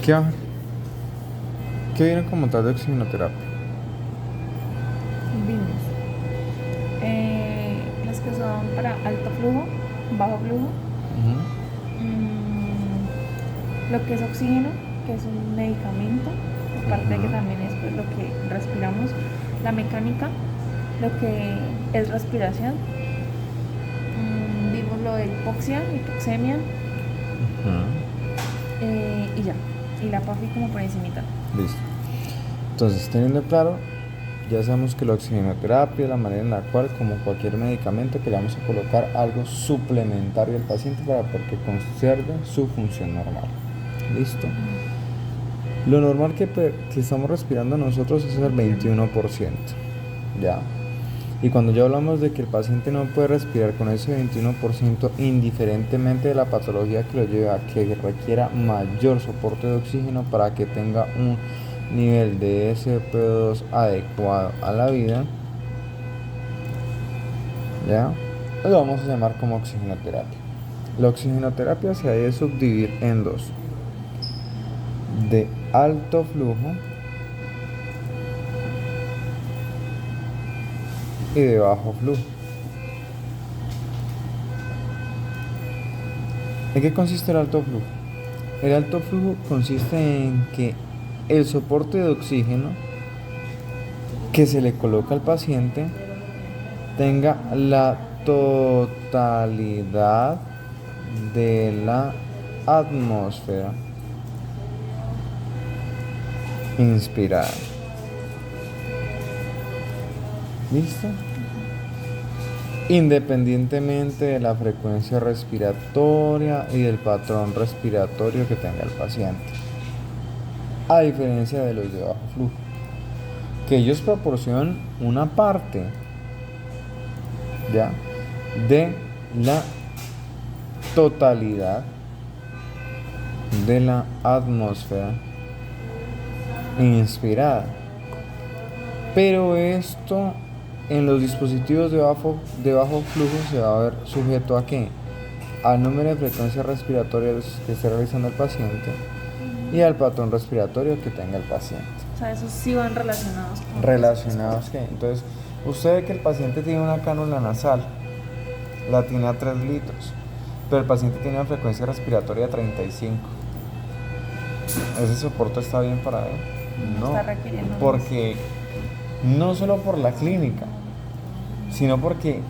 ¿Qué, qué viene como tal de oxigenoterapia? Vimos las que son para alto flujo, bajo flujo, Ujú, lo que es oxígeno, que es un medicamento, aparte de que ujú, también es pues, lo que respiramos, la mecánica, lo que es respiración. Vimos lo de hipoxia, hipoxemia, ujú. y ya, y la PAFI como por encimita. Listo. Entonces, teniendo claro, ya sabemos que la oxigenoterapia es la manera en la cual, como cualquier medicamento, que le vamos a colocar algo suplementario al paciente para que conserve su función normal. Listo. Lo normal que estamos respirando nosotros es el 21%. ¿Ya? Y cuando ya hablamos de que el paciente no puede respirar con ese 21%, indiferentemente de la patología que lo lleve a que requiera mayor soporte de oxígeno para que tenga un nivel de SpO2 adecuado a la vida, ¿ya? Lo vamos a llamar como oxigenoterapia. La oxigenoterapia se ha de subdividir en dos: de alto flujo y de bajo flujo. ¿En qué consiste el alto flujo? El alto flujo consiste en que el soporte de oxígeno que se le coloca al paciente tenga la totalidad de la atmósfera inspirada. ¿Listo? Independientemente de la frecuencia respiratoria y del patrón respiratorio que tenga el paciente. A diferencia de los de bajo flujo, que ellos proporcionan una parte, ¿ya?, de la totalidad de la atmósfera inspirada. Pero esto en los dispositivos de bajo flujo se va a ver sujeto a qué? Al número de frecuencias respiratorias que esté realizando el paciente y al patrón respiratorio que tenga el paciente. O sea, esos sí van relacionados con ¿Relacionados qué? Entonces, usted ve que el paciente tiene una cánula nasal, la tiene a 3 litros, pero el paciente tiene una frecuencia respiratoria de 35. ¿Ese soporte está bien para él? no No, está requiriendo más. porque no solo por la clínica, sino porque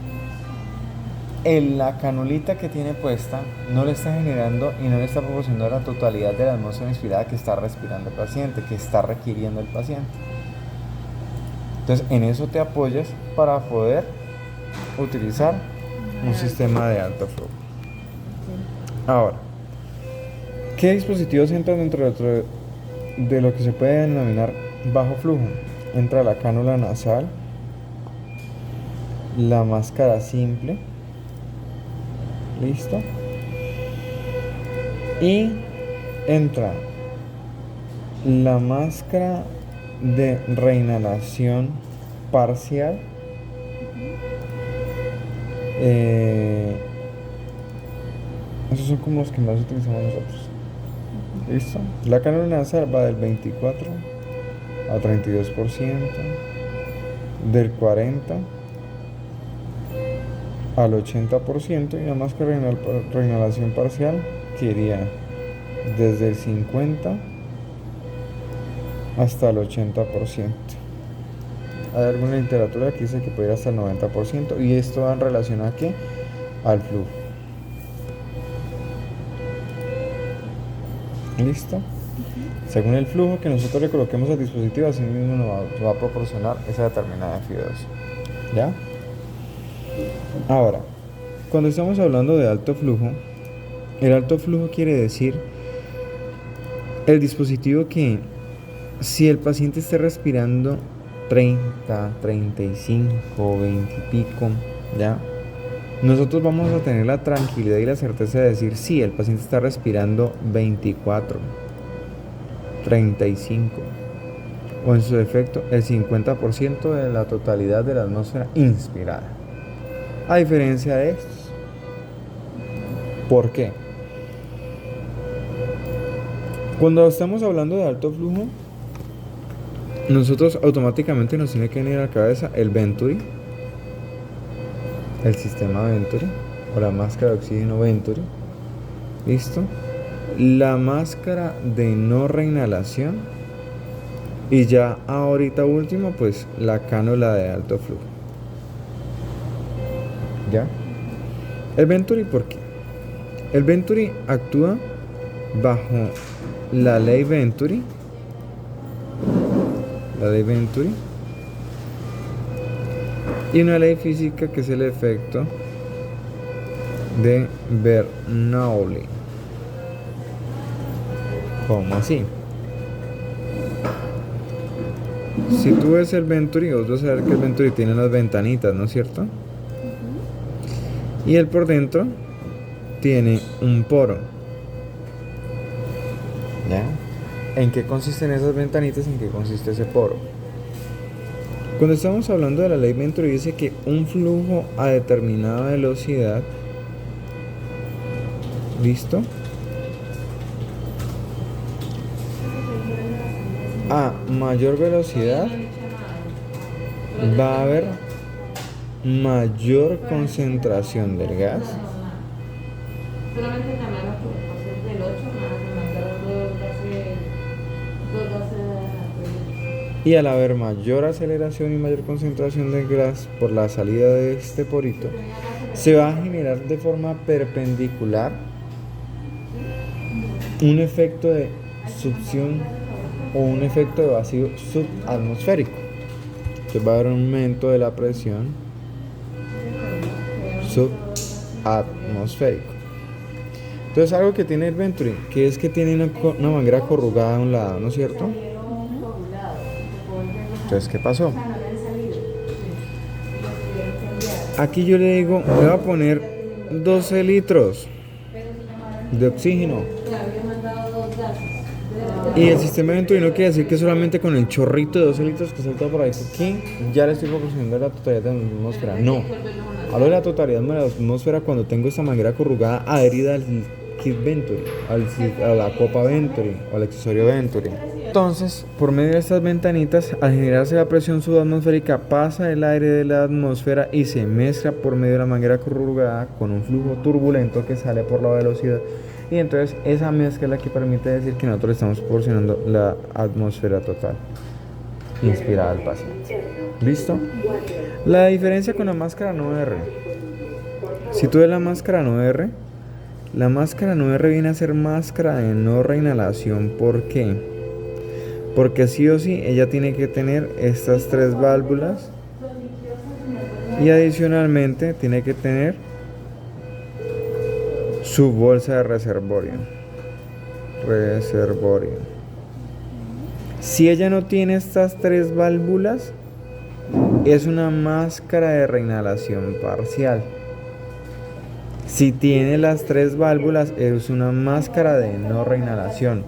la canulita que tiene puesta no le está generando y no le está proporcionando la totalidad de la atmósfera inspirada que está respirando el paciente, que está requiriendo el paciente. Entonces, en eso te apoyas para poder utilizar un sistema de alto flujo. Ahora, ¿qué dispositivos entran dentro de lo que se puede denominar bajo flujo? Entra la cánula nasal, la máscara simple, listo, y entra la máscara de reinhalación parcial, eh, esos son como los que más utilizamos nosotros. ¿Listo? La cánula nasal va del 24 a 32%, del 40 al 80%, y la máscara de reinhalación parcial que iría desde el 50 hasta el 80%. Hay alguna literatura que dice que puede ir hasta el 90%, y esto va en relación a qué? Al flujo. ¿Listo? Según el flujo que nosotros le coloquemos al dispositivo, así mismo nos va a proporcionar esa determinada F2. ¿Ya? Ahora, cuando estamos hablando de alto flujo, el alto flujo quiere decir el dispositivo que, si el paciente está respirando 30, 35, 20 y pico, ¿ya?, nosotros vamos a tener la tranquilidad y la certeza de decir, sí, el paciente está respirando 24, 35, o en su defecto el 50% de la totalidad de la atmósfera inspirada. A diferencia de estos. ¿Por qué? Cuando estamos hablando de alto flujo, nosotros automáticamente nos tiene que venir a la cabeza el Venturi, el sistema Venturi o la máscara de oxígeno Venturi. ¿Listo? La máscara de no reinhalación y ya ahorita último pues la cánula de alto flujo. ¿Ya? El Venturi, ¿por qué? El Venturi actúa bajo la ley Venturi. La ley Venturi. Y una ley física que es el efecto de Bernoulli. ¿Cómo así? Si tú ves el Venturi, vos vas a ver que el Venturi tiene unas ventanitas, ¿no es cierto? Y él por dentro tiene un poro. ¿Ya? ¿En qué consisten esas ventanitas? ¿En qué consiste ese poro? Cuando estamos hablando de la ley Venturi, dice que un flujo a determinada velocidad, ¿listo? A mayor velocidad va a haber mayor concentración del gas. Solamente cambiar las proporciones del 8 más dos gases. Y al haber mayor aceleración y mayor concentración del gas por la salida de este porito, se va a generar de forma perpendicular un efecto de succión o un efecto de vacío subatmosférico. Entonces va a haber un aumento de la presión subatmosférico. Entonces algo que tiene el Venturi, que es que tiene una manguera corrugada a un lado, ¿no es cierto? Entonces, ¿qué pasó? Aquí yo le digo, le voy a poner 12 litros de oxígeno. Y el sistema Venturi no quiere decir que solamente con el chorrito de 12 litros que salta por ahí aquí ya le estoy proporcionando la totalidad de la atmósfera. No. Hablo de la totalidad de la atmósfera cuando tengo esta manguera corrugada adherida al kit Venturi, a la copa Venturi o al accesorio Venturi. Entonces, por medio de estas ventanitas, al generarse la presión subatmosférica, pasa el aire de la atmósfera y se mezcla por medio de la manguera corrugada con un flujo turbulento que sale por la velocidad. Y entonces esa mezcla es la que permite decir que nosotros le estamos proporcionando la atmósfera total inspirada al paciente. ¿Listo? La diferencia con la máscara no R. Si tú ves la máscara no R, la máscara no R viene a ser máscara de no reinhalación. ¿Por qué? Porque sí o sí ella tiene que tener estas tres válvulas y adicionalmente tiene que tener su bolsa de reservorio. Si ella no tiene estas tres válvulas, es una máscara de reinhalación parcial. Si tiene las tres válvulas, es una máscara de no reinhalación,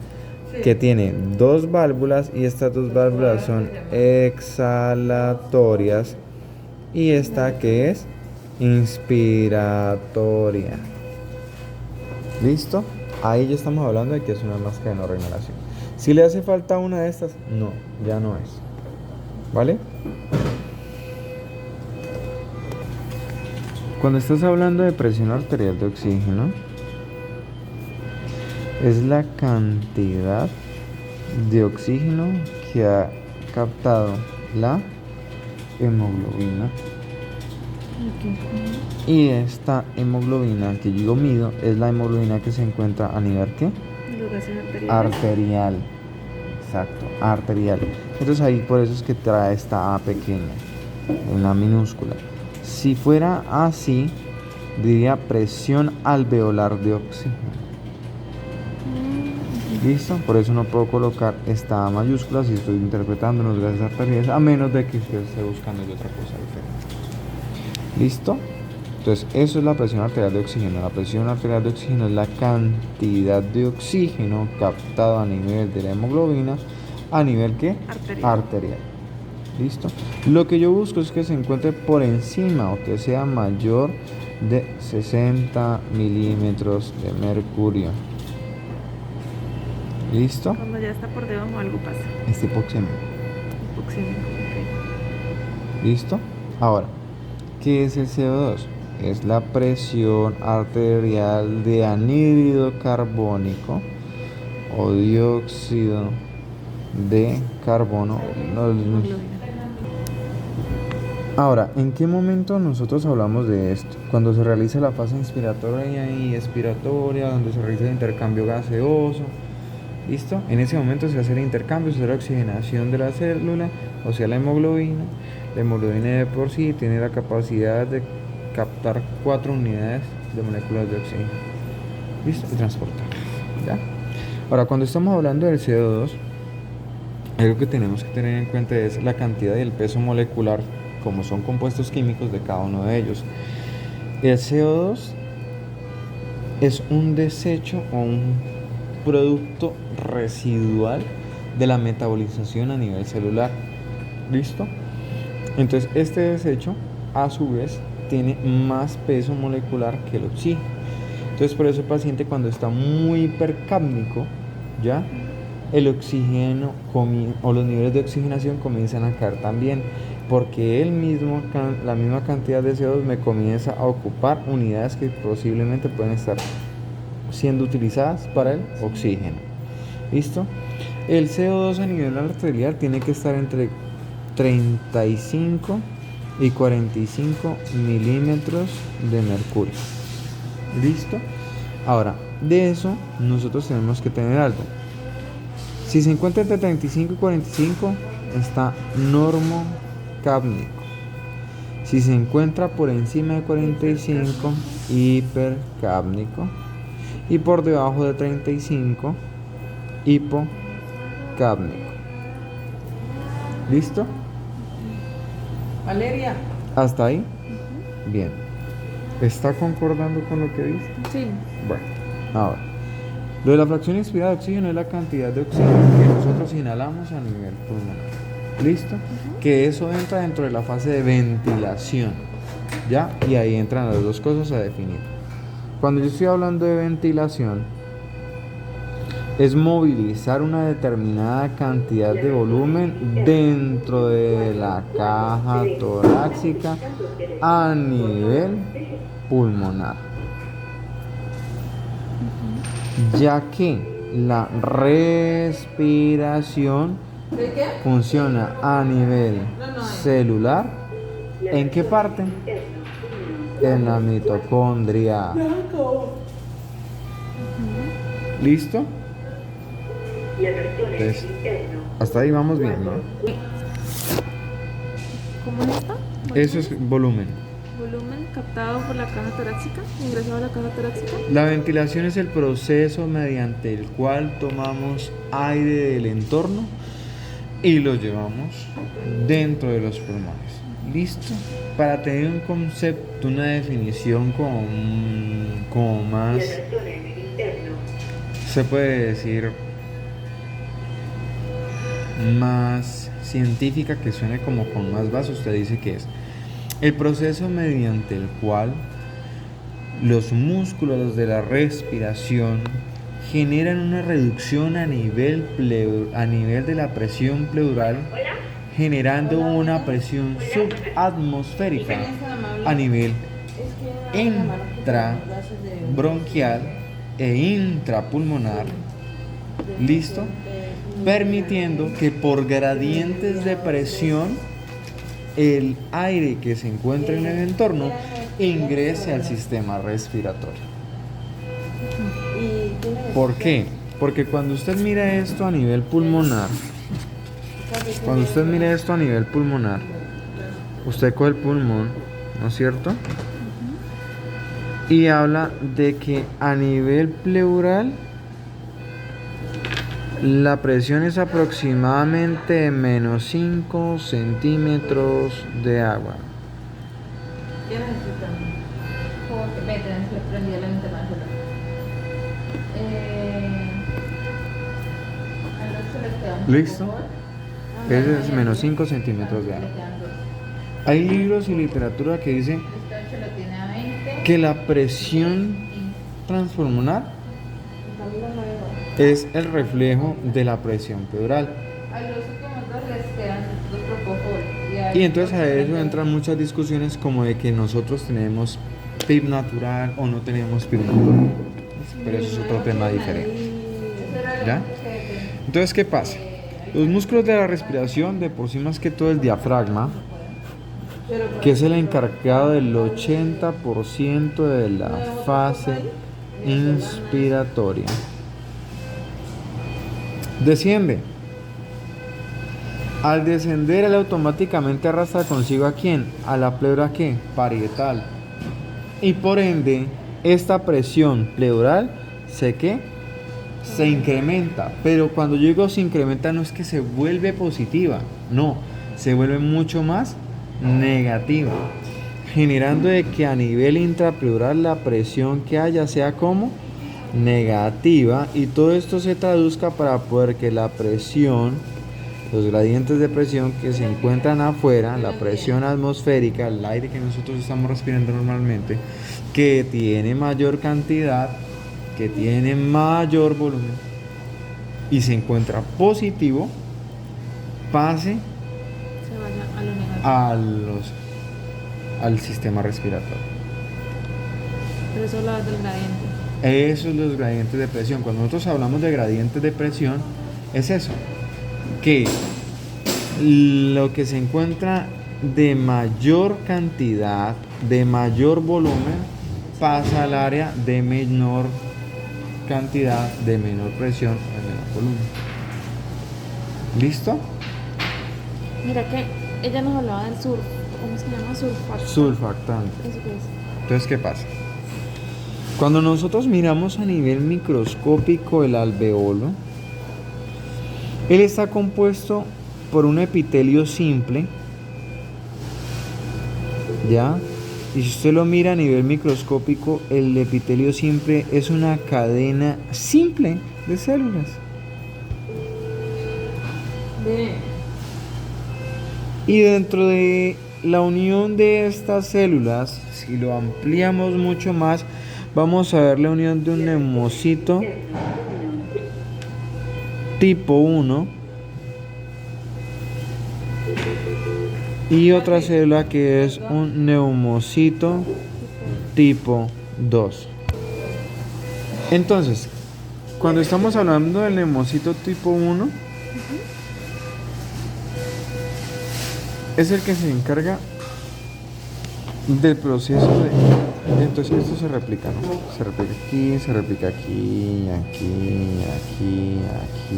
que tiene dos válvulas y estas dos válvulas son exhalatorias y esta que es inspiratoria. ¿Listo? Ahí ya estamos hablando de que es una máscara de no reinhalación. Si le hace falta una de estas, no, ya no es. ¿Vale? Cuando estás hablando de presión arterial de oxígeno, es la cantidad de oxígeno que ha captado la hemoglobina. Y esta hemoglobina que yo mido es la hemoglobina que se encuentra a nivel ¿qué? Los gases arteriales. Arterial. Exacto, arterial. Entonces ahí por eso es que trae esta A pequeña, en la minúscula. Si fuera así, diría presión alveolar de oxígeno. ¿Listo? Por eso no puedo colocar esta A mayúscula si estoy interpretando los gases arteriales, a menos de que usted esté buscando de otra cosa diferente. ¿Listo? Entonces, eso es la presión arterial de oxígeno. La presión arterial de oxígeno es la cantidad de oxígeno captado a nivel de la hemoglobina, a nivel ¿qué? Arterial. ¿Listo? Lo que yo busco es que se encuentre por encima o que sea mayor de 60 milímetros de mercurio. ¿Listo? Cuando ya está por debajo algo pasa. Es hipoxemia. Hipoxémico, ok. ¿Listo? Ahora, ¿qué es el CO2? Es la presión arterial de anhídrido carbónico o dióxido de carbono. Hemoglobina. Ahora, ¿en qué momento nosotros hablamos de esto? Cuando se realiza la fase inspiratoria y expiratoria, donde se realiza el intercambio gaseoso. ¿Listo? En ese momento se hace el intercambio, se hace la oxigenación de la célula, o sea, la hemoglobina. La hemoglobina de por sí tiene la capacidad de captar 4 unidades de moléculas de oxígeno. ¿Listo? Y transportarlas. ¿Ya? Ahora, cuando estamos hablando del CO2, algo que tenemos que tener en cuenta es la cantidad y el peso molecular, como son compuestos químicos de cada uno de ellos. El CO2 es un desecho o un producto residual de la metabolización a nivel celular. ¿Listo? Entonces, este desecho, a su vez, tiene más peso molecular que el oxígeno. Entonces, por eso el paciente, cuando está muy hipercápnico, ¿ya? El oxígeno o los niveles de oxigenación comienzan a caer también, porque la misma cantidad de CO2 me comienza a ocupar unidades que posiblemente pueden estar siendo utilizadas para el oxígeno. ¿Listo? El CO2 a nivel arterial tiene que estar entre 35 y 45 milímetros de mercurio. ¿Listo? Ahora, de eso nosotros tenemos que tener algo. Si se encuentra entre 35 y 45, está normocápnico. Si se encuentra por encima de 45, hipercápnico. Y por debajo de 35, hipocápnico. ¿Listo? Valeria. ¿Hasta ahí? Bien. ¿Está concordando con lo que viste? Sí. Bueno, ahora. Lo de la fracción inspirada de oxígeno es la cantidad de oxígeno que nosotros inhalamos a nivel pulmonar. ¿Listo? Que eso entra dentro de la fase de ventilación. ¿Ya? Y ahí entran las dos cosas a definir. Cuando yo estoy hablando de ventilación, es movilizar una determinada cantidad de volumen dentro de la caja torácica a nivel pulmonar. Ya que la respiración ¿De qué? funciona a nivel celular. ¿En qué parte? En la mitocondria. ¿Listo? Entonces, hasta ahí vamos bien, ¿no? ¿Cómo es esto? Eso es volumen. Volumen captado por la caja torácica, ingresado a la caja torácica. La ventilación es el proceso mediante el cual tomamos aire del entorno y lo llevamos dentro de los pulmones. ¿Listo? Para tener un concepto, una definición como más, se puede decir, más científica, que suene como con más base, usted dice que es el proceso mediante el cual los músculos de la respiración generan una reducción a nivel de la presión pleural, generando una presión subatmosférica a nivel intrabronquial e intrapulmonar. ¿Listo? Permitiendo que por gradientes de presión el aire que se encuentra en el entorno ingrese al sistema respiratorio. ¿Por qué? Porque cuando usted mira esto a nivel pulmonar, usted coge el pulmón, ¿no es cierto? Y habla de que a nivel pleural la presión es aproximadamente de menos 5 centímetros de agua. ¿Qué necesitan? Vete, se prendió la internacional. ¿Listo? Ese es menos 5 centímetros de agua. Hay libros y literatura que dicen que la presión transpulmonar es el reflejo de la presión pleural. A los últimos dos les quedan los propofol. Y entonces a eso entran muchas discusiones como de que nosotros tenemos PIB natural o no tenemos PIB natural. Pero eso es otro tema diferente. ¿Ya? Entonces, ¿qué pasa? Los músculos de la respiración, de por sí más que todo el diafragma, que es el encargado del 80% de la fase inspiratoria, desciende. Al descender, él automáticamente arrastra consigo ¿a quién? A la pleura ¿qué? Parietal. Y por ende, esta presión pleural se incrementa. Pero cuando yo digo se incrementa, no es que se vuelve positiva, no, se vuelve mucho más negativa, generando de que a nivel intrapleural la presión que haya sea como negativa, y todo esto se traduzca para poder que la presión, los gradientes de presión que se encuentran afuera, la presión atmosférica, el aire que nosotros estamos respirando normalmente, que tiene mayor cantidad, que tiene mayor volumen y se encuentra positivo, pase Se vaya a lo negativo. al sistema respiratorio. Pero eso habla del gradiente. Esos son los gradientes de presión. Cuando nosotros hablamos de gradientes de presión, es eso, que lo que se encuentra de mayor cantidad, de mayor volumen, pasa al área de menor cantidad, de menor presión, de menor volumen. ¿Listo? Mira que ella nos hablaba del surf. ¿Cómo se llama? Surfactante. Surfactante. ¿Eso qué es? Entonces, ¿qué pasa? Cuando nosotros miramos a nivel microscópico el alveolo, él está compuesto por un epitelio simple, ¿ya? Y si usted lo mira a nivel microscópico, el epitelio simple es una cadena simple de células. Y dentro de la unión de estas células, si lo ampliamos mucho más, vamos a ver la unión de un neumocito tipo 1 y otra célula que es un neumocito tipo 2. Entonces, cuando estamos hablando del neumocito tipo 1, es el que se encarga del proceso de... Entonces esto se replica, ¿no? Se replica aquí, se replica aquí, aquí.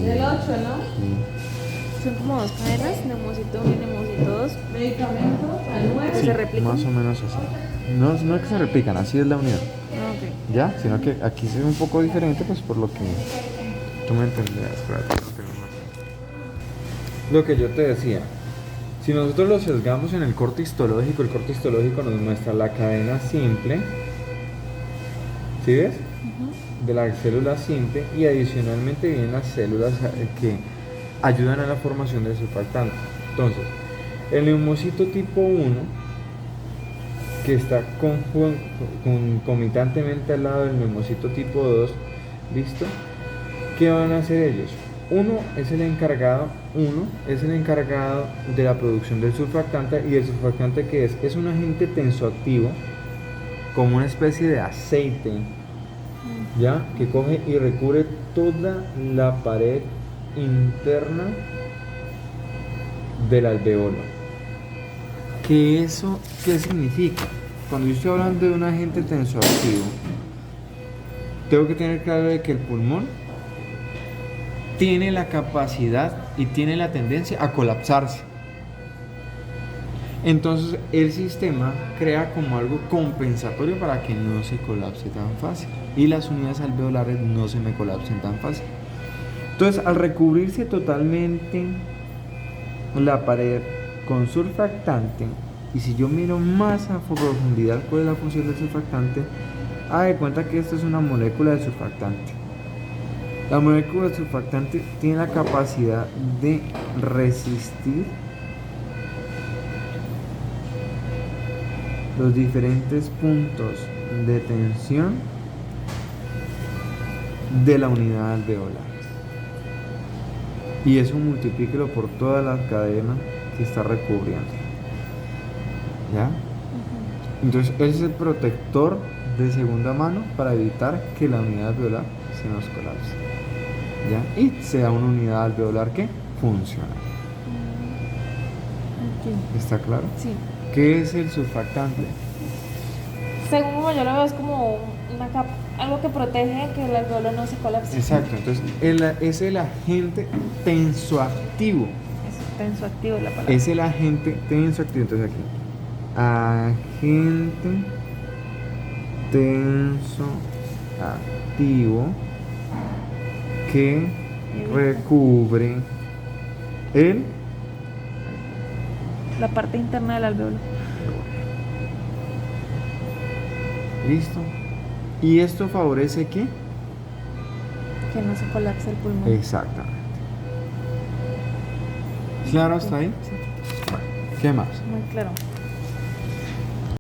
Del 8, ¿no? Aquí. Son como dos cadenas, neumocito 1 y neumocito 2. Medicamento al 9. Sí, ¿Se replican? más o menos así. No es que se replican, así es la unión. Ah, ok. ¿Ya? Sino que aquí se ve un poco diferente, pues por lo que tú me entenderás. Espérate, no tengo más. Lo que yo te decía, si nosotros lo sesgamos en el corte histológico, el corte histológico nos muestra la cadena simple, ¿sí ves? De la célula simple, y adicionalmente vienen las células que ayudan a la formación del surfactante. Entonces, el neumocito tipo 1, que está concomitantemente al lado del neumocito tipo 2, ¿listo? ¿Qué van a hacer ellos? Uno es el encargado de la producción del surfactante, y el surfactante ¿qué es? Es un agente tensoactivo, como una especie de aceite, ¿ya? Que coge y recubre toda la pared interna del alveolo. ¿Qué significa? Cuando yo estoy hablando de un agente tensoactivo, tengo que tener claro de que el pulmón tiene la capacidad y tiene la tendencia a colapsarse. Entonces el sistema crea como algo compensatorio para que no se colapse tan fácil y las unidades alveolares no se me colapsen tan fácil. Entonces, al recubrirse totalmente la pared con surfactante, y si yo miro más a profundidad cuál es la función del surfactante, haga de cuenta que esta es una molécula de surfactante. La molécula de surfactante tiene la capacidad de resistir los diferentes puntos de tensión de la unidad alveolar. Y eso multiplíquelo por toda la cadena que está recubriendo. ¿Ya? Entonces, él es el protector de segunda mano para evitar que la unidad alveolar se nos colapse. ¿Ya? Y sea una unidad alveolar que funciona. Ok. ¿Está claro? Sí. ¿Qué es el surfactante? Según como yo lo veo, es como una capa, algo que protege que el alveolo no se colapse. Exacto, entonces es el agente tensoactivo. Es tensoactivo la palabra. Es el agente tensoactivo. Entonces aquí, agente tensoactivo que recubre el La parte interna del alveolo. listo. ¿Y esto favorece qué? Que no se colapse el pulmón. Exactamente. ¿Claro hasta ahí? Sí, Bueno, ¿qué más? muy claro.